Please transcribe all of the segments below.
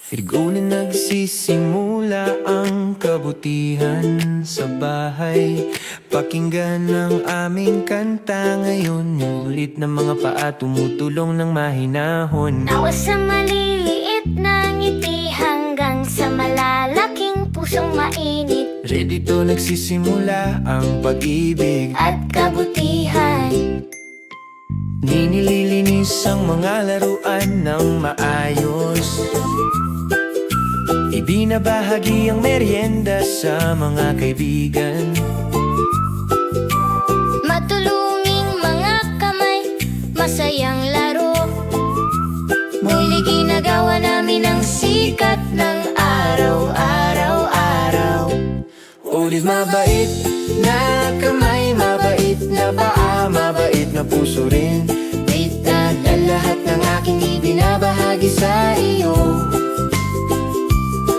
Ligaw na nagsisimula ang kabutihan sa bahay. Pakinggan ang aming kanta ngayon. Ulit ng mga paa tumutulong ng mahinahon. Tawa sa maliliit na ngiti hanggang sa malalaking pusong mainit. Ready to nagsisimula ang pag-ibig At kabutihan, Ninililinis ang mga laruan ng maayos. Ibinabahagi ang merienda sa mga kaibigan. matulunging mga kamay, masayang laro. Muli ginagawa namin ang sikat ng araw-araw-araw. Ulit mabait na kamay, mabait na paa, mabait na puso rin. Bitag ang lahat ng aking ibinabahagi sa iyo.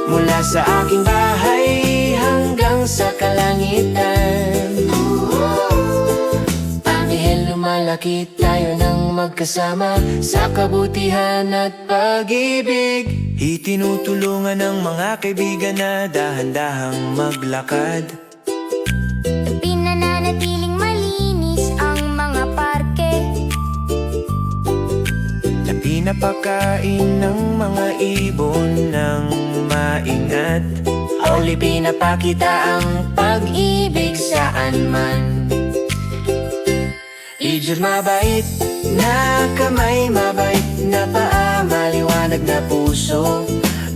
Mula sa aking bahay hanggang sa kalangitan. Anghel, Lumalaki tayo ng magkasama sa kabutihan at pag-ibig. Itinutulungan ng mga kaibigan na dahan-dahang maglakad. pinananatiling malinis ang mga parke. Pinapakain ng mga ibon ng maingat. Huli pinapakita ang pag-ibig saan man. Ijud mabait na kamay, mabait na paa, maliwanag na puso.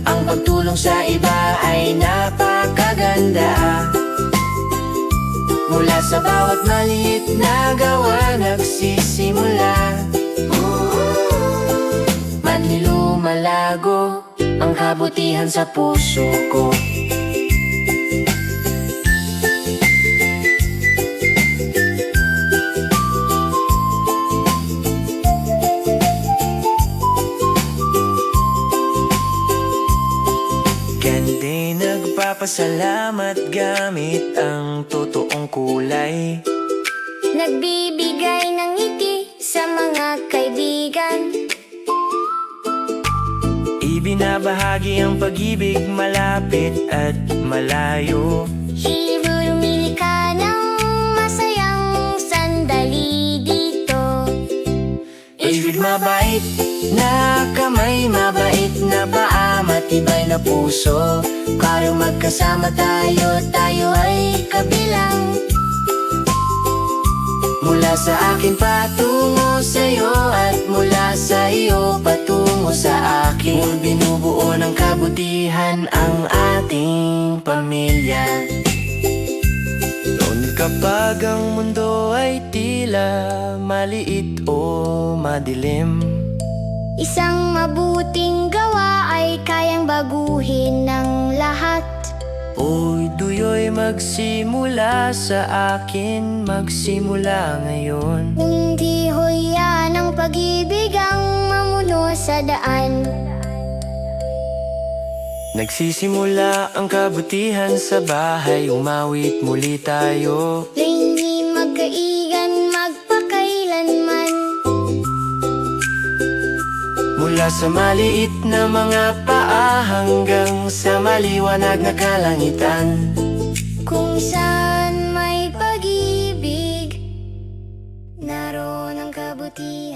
Ang pagtulong sa iba ay napakaganda. Mula sa bawat maliit na gawa nagsisimula. Lumalago ang kabutihan sa puso ko. Kandi nagpapasalamat gamit ang totoong kulay. Nagbibigay ng ngiti sa mga kaibigan. Ibinabahagi ang pag-ibig malapit at malayo. Lumili ka ng masayang sandali dito. Ijud mabait na kamay, mabait na paa, matibay na puso. Kaya magkasama tayo, tayo ay kabilang. Mula sa akin patungo sa'yo at mula sa iyo patungo sa akin. Binubuo ng kabutihan ang ating pamilya. Noon kapag ang mundo ay tila maliit o madilim, Isang mabuting gawa ay kayang baguhin ng lahat. Oy, duyo'y magsimula sa akin, magsimula ngayon. Hindi ho yan ang pag-ibig ang mamuno sa daan. Nagsisimula ang kabutihan sa bahay, umawit muli tayo. Hindi magkaigan magpakailanman. Mula sa maliit na mga paa hanggang sa maliwanag na kalangitan. Kung saan may pag-ibig, naroon ang kabutihan.